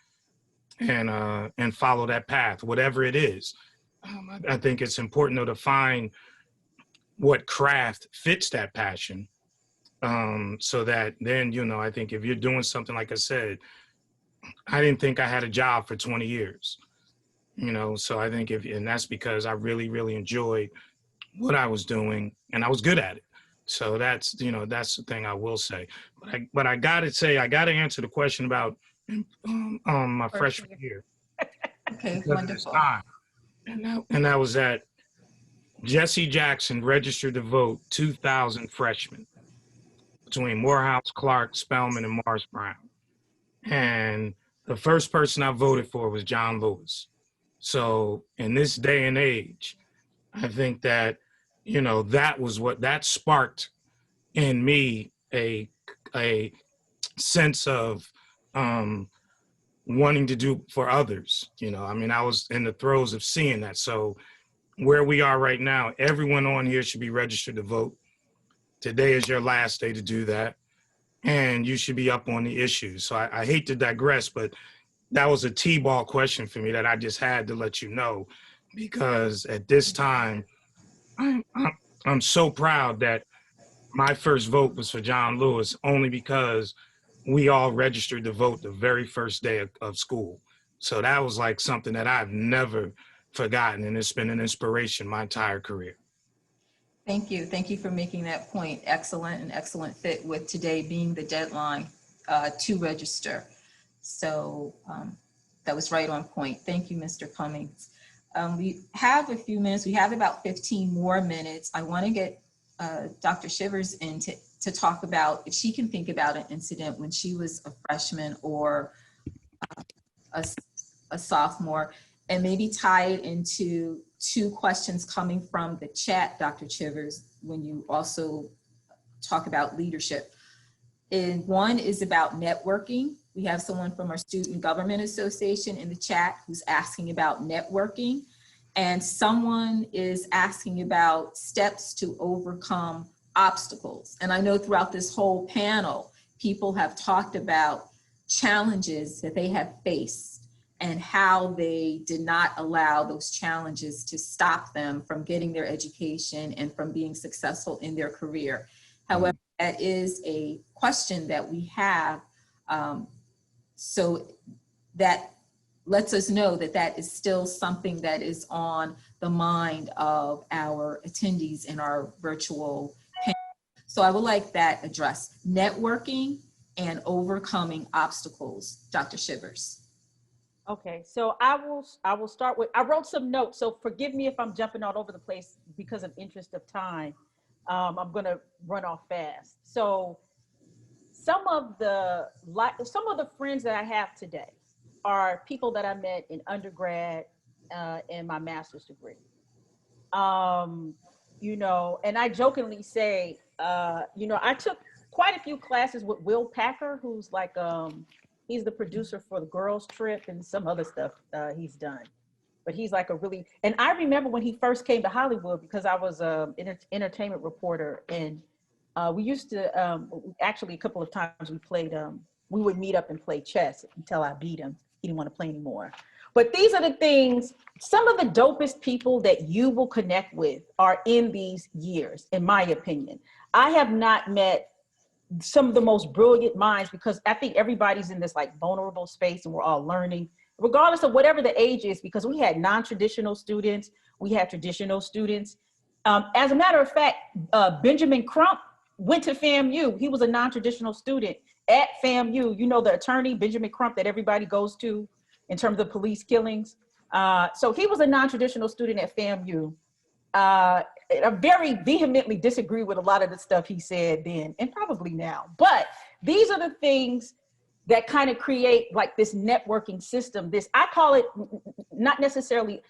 Speaker 4: and follow that path, whatever it is. I think it's important though to find what craft fits that passion, so that then, I think if you're doing something, like I said, I didn't think I had a job for 20 years, so I think and that's because I really, really enjoyed what I was doing and I was good at it. So that's the thing I will say. But I got to answer the question about my freshman year.
Speaker 1: Okay, wonderful.
Speaker 4: And that was that Jesse Jackson registered to vote 2,000 freshmen between Morehouse, Clark, Spelman, and Morris Brown. And the first person I voted for was John Lewis. So in this day and age, I think that, that sparked in me a sense of wanting to do for others. I was in the throes of seeing that. So where we are right now, everyone on here should be registered to vote. Today is your last day to do that. And you should be up on the issues. So I hate to digress, but that was a T-ball question for me that I just had to let you know, because at this time, I'm so proud that my first vote was for John Lewis only because we all registered to vote the very first day of school. So that was like something that I've never forgotten, and it's been an inspiration my entire career.
Speaker 1: Thank you. Thank you for making that point. Excellent, and excellent fit with today being the deadline to register. So that was right on point. Thank you, Mr. Cummings. We have a few minutes. We have about 15 more minutes. I want to get Dr. Shivers in to talk about if she can think about an incident when she was a freshman or a sophomore, and maybe tie it into 2 questions coming from the chat, Dr. Shivers, when you also talk about leadership. And one is about networking. We have someone from our Student Government Association in the chat who's asking about networking. And someone is asking about steps to overcome obstacles. And I know throughout this whole panel, people have talked about challenges that they have faced and how they did not allow those challenges to stop them from getting their education and from being successful in their career. However, that is a question that we have. So that lets us know that that is still something that is on the mind of our attendees in our virtual panel. So I would like that addressed. Networking and overcoming obstacles, Dr. Shivers.
Speaker 5: Okay, so I will start with, I wrote some notes, so forgive me if I'm jumping all over the place because of interest of time. I'm gonna run off fast. So some of the friends that I have today are people that I met in undergrad and my master's degree. You know, and I jokingly say, you know, I took quite a few classes with Will Packer, who's like, he's the producer for the Girls Trip and some other stuff he's done. But he's like a really, and I remember when he first came to Hollywood because I was an entertainment reporter, and we used to, actually a couple of times we played, we would meet up and play chess until I beat him. He didn't want to play anymore. But these are the things, some of the dopest people that you will connect with are in these years, in my opinion. I have not met some of the most brilliant minds because I think everybody's in this like vulnerable space and we're all learning, regardless of whatever the age is, because we had non-traditional students, we had traditional students. As a matter of fact, Benjamin Crump went to FAMU. He was a non-traditional student at FAMU. You know, the attorney, Benjamin Crump, that everybody goes to in terms of police killings. So he was a non-traditional student at FAMU. I very vehemently disagree with a lot of the stuff he said then and probably now. But these are the things that kind of create like this networking system. This, I call it not necessarily,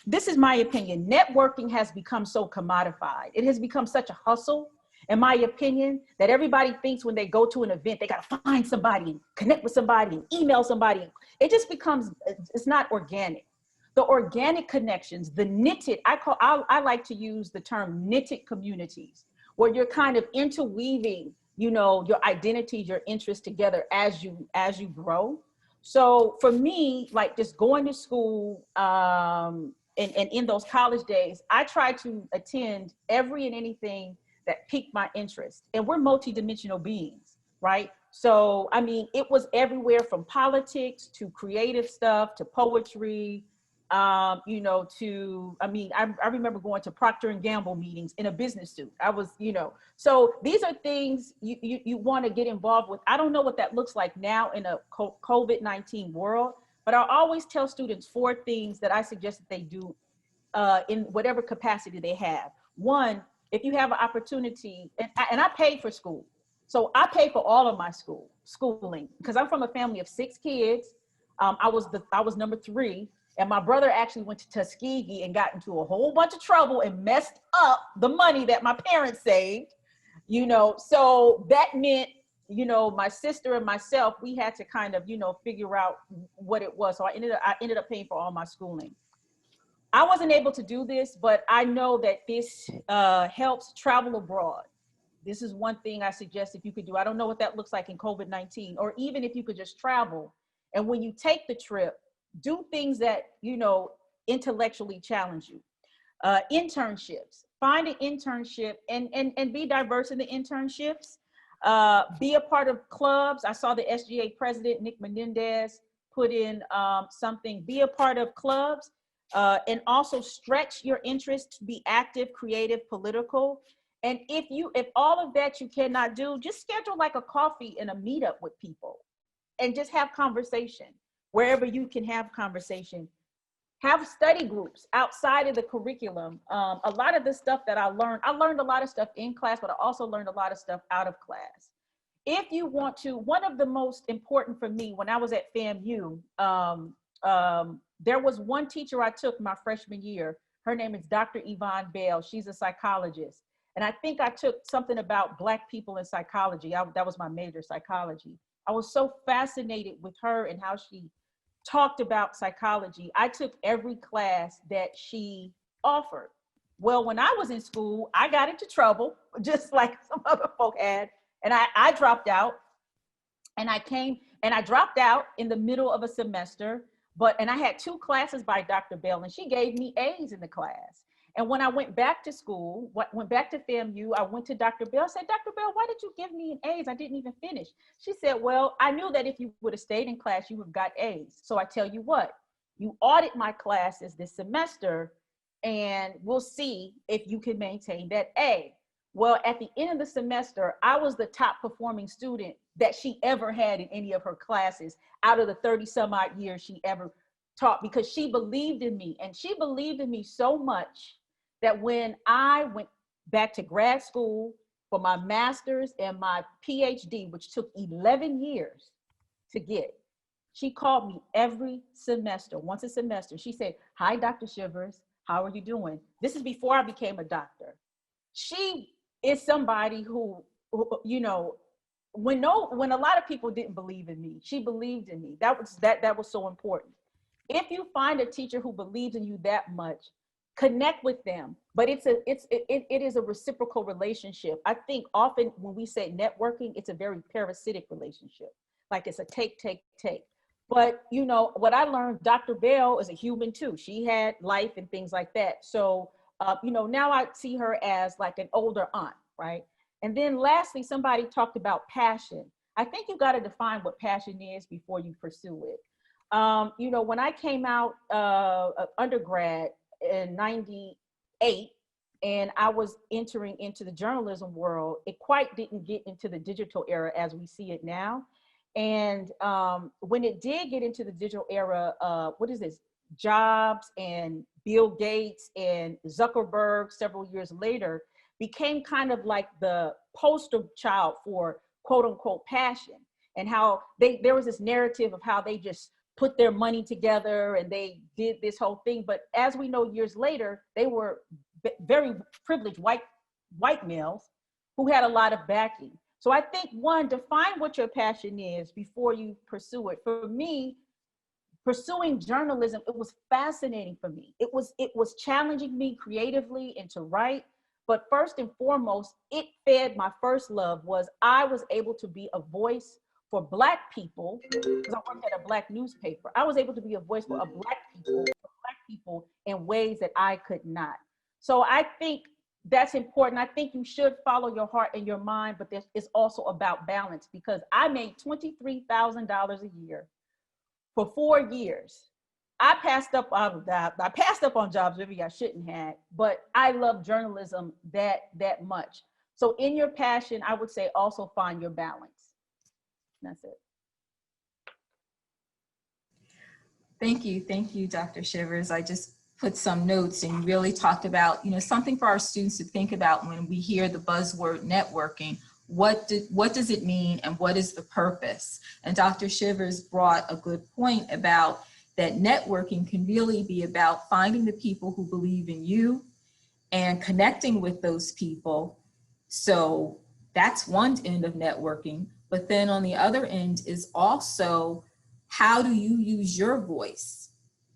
Speaker 5: this is my opinion, networking has become so commodified. It has become such a hustle, in my opinion, that everybody thinks when they go to an event, they got to find somebody, connect with somebody, and email somebody. It just becomes, it's not organic. The organic connections, the knitted, I like to use the term knitted communities, where you're kind of interweaving, you know, your identities, your interests together as you grow. So for me, like just going to school and in those college days, I try to attend every and anything that piqued my interest. And we're multidimensional beings, right? So, I mean, it was everywhere from politics to creative stuff to poetry, you know, to, I mean, I remember going to Procter & Gamble meetings in a business suit. I was, you know, so these are things you want to get involved with. I don't know what that looks like now in a COVID-19 world, but I always tell students 4 things that I suggest that they do in whatever capacity they have. One, if you have an opportunity, and I paid for school. So I paid for all of my schooling because I'm from a family of 6 kids. I was number 3. And my brother actually went to Tuskegee and got into a whole bunch of trouble and messed up the money that my parents saved, you know. So that meant, you know, my sister and myself, we had to kind of, you know, figure out what it was. So I ended up paying for all my schooling. I wasn't able to do this, but I know that this helps travel abroad. This is one thing I suggest if you could do. I don't know what that looks like in COVID-19, or even if you could just travel. And when you take the trip, do things that, you know, intellectually challenge you. Internships. Find an internship and be diverse in the internships. Be a part of clubs. I saw the SGA president, Nick Menendez, put in something. Be a part of clubs and also stretch your interests to be active, creative, political. And if all of that you cannot do, just schedule like a coffee and a meetup with people and just have conversation wherever you can have conversation. Have study groups outside of the curriculum. A lot of the stuff that I learned a lot of stuff in class, but I also learned a lot of stuff out of class. If you want to, one of the most important for me when I was at FAMU, there was one teacher I took my freshman year. Her name is Dr. Yvonne Bell. She's a psychologist. And I think I took something about Black people in psychology. That was my major, psychology. I was so fascinated with her and how she talked about psychology. I took every class that she offered. Well, when I was in school, I got into trouble, just like some other folk had, and I dropped out. And I dropped out in the middle of a semester, and I had 2 classes by Dr. Bell, and she gave me A's in the class. And when I went back to school, went back to FAMU, I went to Dr. Bell, said, Dr. Bell, why did you give me an A's? I didn't even finish. She said, well, I knew that if you would have stayed in class, you would have got A's. So I tell you what, you audit my classes this semester, and we'll see if you can maintain that A. Well, at the end of the semester, I was the top performing student that she ever had in any of her classes out of the 30 some odd years she ever taught, because she believed in me. And she believed in me so much that when I went back to grad school for my master's and my PhD, which took 11 years to get, she called me every semester, once a semester. She said, hi, Dr. Shivers, how are you doing? This is before I became a doctor. She is somebody who you know, when a lot of people didn't believe in me, she believed in me. That was so important. If you find a teacher who believes in you that much, connect with them. But it is a reciprocal relationship. I think often when we say networking, it's a very parasitic relationship. Like it's a take. But you know, what I learned, Dr. Bell is a human too. She had life and things like that. So, you know, now I see her as like an older aunt, right? And then lastly, somebody talked about passion. I think you got to define what passion is before you pursue it. You know, when I came out undergrad in 98 and I was entering into the journalism world, it quite didn't get into the digital era as we see it now. And when it did get into the digital era, what is this? Jobs and Bill Gates and Zuckerberg several years later became kind of like the poster child for quote unquote passion, and how there was this narrative of how they just put their money together and they did this whole thing. But as we know, years later, they were very privileged white males who had a lot of backing. So I think, one, define what your passion is before you pursue it. For me, pursuing journalism, it was fascinating for me. It was challenging me creatively and to write. But first and foremost, it fed my first love. Was I was able to be a voice for Black people, because I worked at a Black newspaper. I was able to be a voice for Black people in ways that I could not. So I think that's important. I think you should follow your heart and your mind, but it's also about balance, because I made $23,000 a year for 4 years. I passed up on jobs maybe I shouldn't have, but I love journalism that much. So in your passion, I would say also find your balance. That's it.
Speaker 1: Thank you, Dr. Shivers. I just put some notes, and you really talked about, you know, something for our students to think about when we hear the buzzword networking. What does it mean, and what is the purpose? And Dr. Shivers brought a good point about that networking can really be about finding the people who believe in you and connecting with those people. So that's one end of networking. But then on the other end is also, how do you use your voice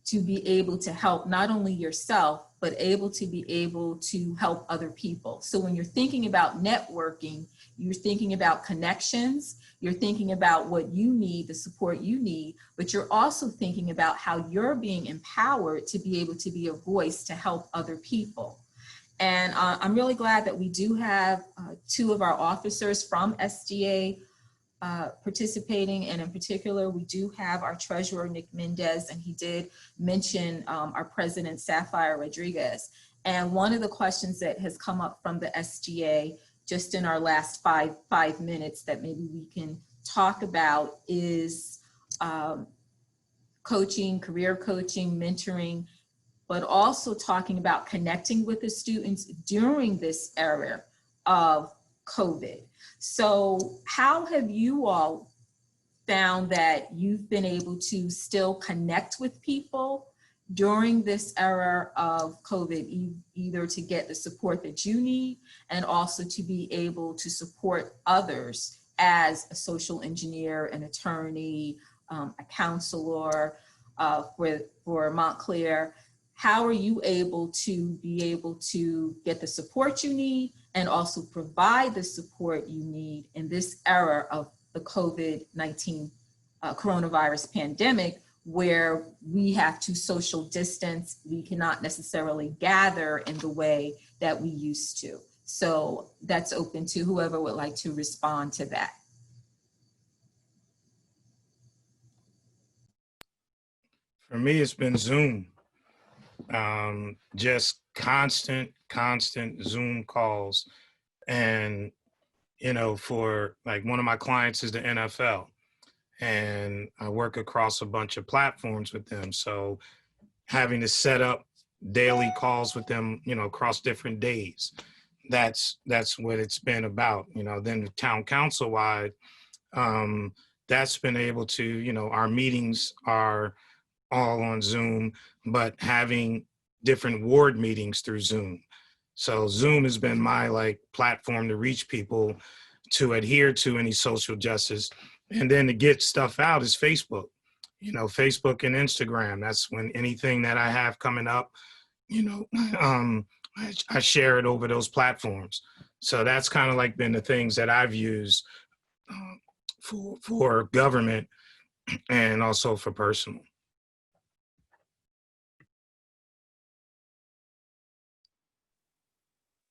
Speaker 1: to be able to help not only yourself, but able to help other people. So when you're thinking about networking, you're thinking about connections, you're thinking about what you need, the support you need, but you're also thinking about how you're being empowered to be able to be a voice to help other people. And I'm really glad that we do have two of our officers from SDA participating, and in particular, we do have our treasurer, Nick Mendez, and he did mention our president, Sapphire Rodriguez. And one of the questions that has come up from the SDA just in our last five minutes that maybe we can talk about is coaching, career coaching, mentoring, but also talking about connecting with the students during this era of COVID. So how have you all found that you've been able to still connect with people during this era of COVID, either to get the support that you need and also to be able to support others as a social engineer, an attorney, a counselor for Montclair? How are you able to get the support you need and also provide the support you need in this era of the COVID-19 coronavirus pandemic, where we have to social distance, we cannot necessarily gather in the way that we used to? So that's open to whoever would like to respond to that.
Speaker 4: For me, it's been Zoom. Just constant Zoom calls. And, you know, for like one of my clients is the NFL, and I work across a bunch of platforms with them. So having to set up daily calls with them, you know, across different days, that's what it's been about. You know, then the town council wide, that's been able to, you know, our meetings are all on Zoom, but having different ward meetings through Zoom. So Zoom has been my like platform to reach people, to adhere to any social justice. And then to get stuff out is Facebook, you know, Facebook and Instagram. That's when anything that I have coming up, you know, I share it over those platforms. So that's kind of like been the things that I've used for government and also for personal.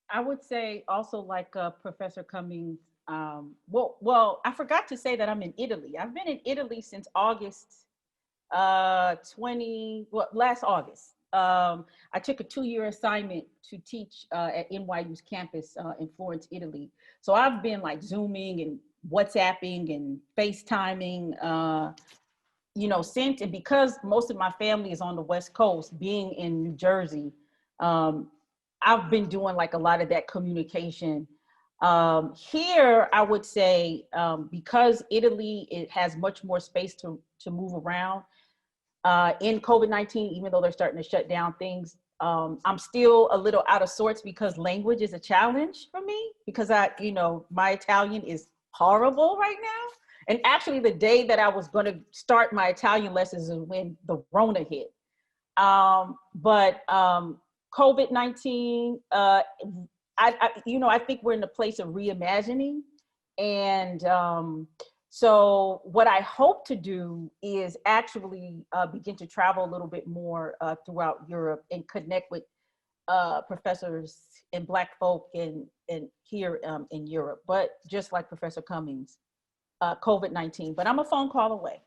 Speaker 5: I would say also like Professor Cummings. Well, I forgot to say that I'm in Italy. I've been in Italy since August last August. I took a 2-year assignment to teach at NYU's campus in Florence, Italy. So I've been like Zooming and WhatsApping and FaceTiming, you know, since, and because most of my family is on the West Coast, being in New Jersey, I've been doing like a lot of that communication. Here, I would say, because Italy, it has much more space to move around in COVID-19, even though they're starting to shut down things. I'm still a little out of sorts because language is a challenge for me, because you know, my Italian is horrible right now. And actually the day that I was going to start my Italian lessons is when the Rona hit. But COVID-19, you know, I think we're in a place of reimagining. And so what I hope to do is actually begin to travel a little bit more throughout Europe and connect with professors and Black folk and here in Europe, but just like Professor Cummings, COVID-19, but I'm a phone call away.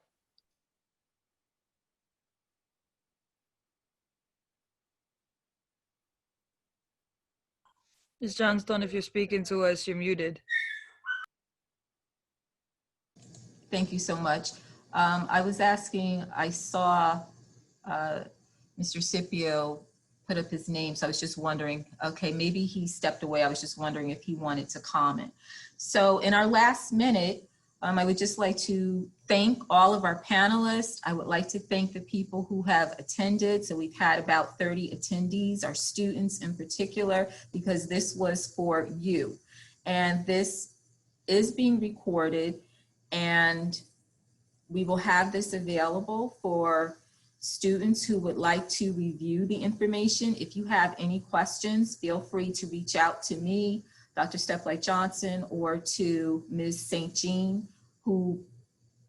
Speaker 6: Ms. Johnston, if you're speaking to us, you're muted.
Speaker 1: Thank you so much. I was asking, I saw Mr. Scipio put up his name, so I was just wondering, okay, maybe he stepped away. I was just wondering if he wanted to comment. So in our last minute, I would just like to thank all of our panelists. I would like to thank the people who have attended. So we've had about 30 attendees, our students in particular, because this was for you. And this is being recorded, and we will have this available for Students who would like to review the information, if you have any questions, feel free to reach out to me, Dr. Steplight Johnson, or to Ms. St. Jean, who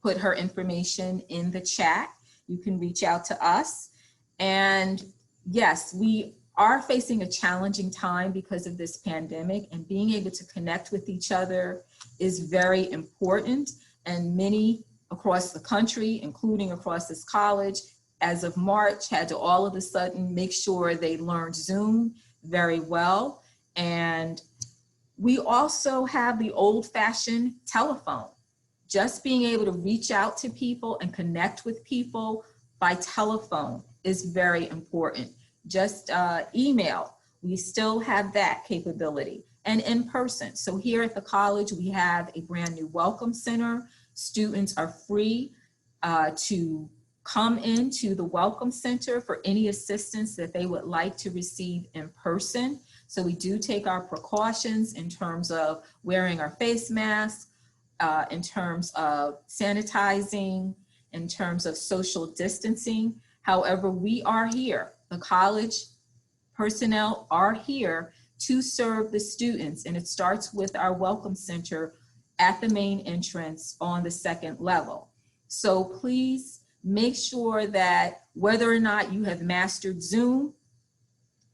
Speaker 1: put her information in the chat. You can reach out to us. And yes, we are facing a challenging time because of this pandemic, and being able to connect with each other is very important. And many across the country, including across this college, as of March, had to all of a sudden make sure they learned Zoom very well. And we also have the old-fashioned telephone. Just being able to reach out to people and connect with people by telephone is very important. Just email, we still have that capability, and in person. So here at the college, we have a brand new welcome center. Students are free to come into the welcome center for any assistance that they would like to receive in person. So we do take our precautions in terms of wearing our face masks, in terms of sanitizing, in terms of social distancing. However, we are here. The college personnel are here to serve the students, and it starts with our welcome center at the main entrance on the second level. So please make sure that whether or not you have mastered Zoom,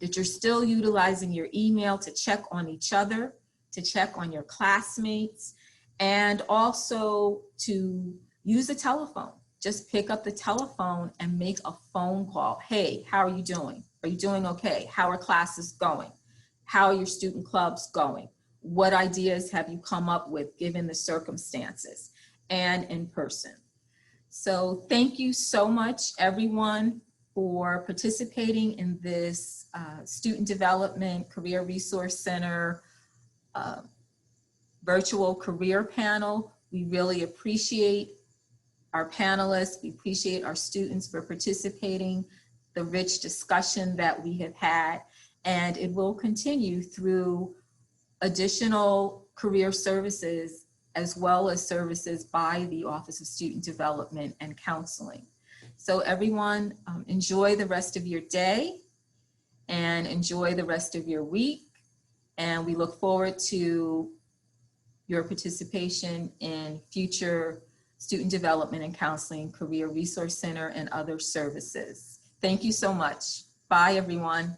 Speaker 1: that you're still utilizing your email to check on each other, to check on your classmates, and also to use the telephone. Just pick up the telephone and make a phone call. Hey, how are you doing? Are you doing okay? How are classes going? How are your student clubs going? What ideas have you come up with given the circumstances? And in person. So thank you so much, everyone, for participating in this Student Development Career Resource Center virtual career panel. We really appreciate our panelists. We appreciate our students for participating, the rich discussion that we have had, and it will continue through additional career services as well as services by the Office of Student Development and Counseling. So everyone, enjoy the rest of your day and enjoy the rest of your week. And we look forward to your participation in future Student Development and Counseling Career Resource Center and other services. Thank you so much. Bye, everyone.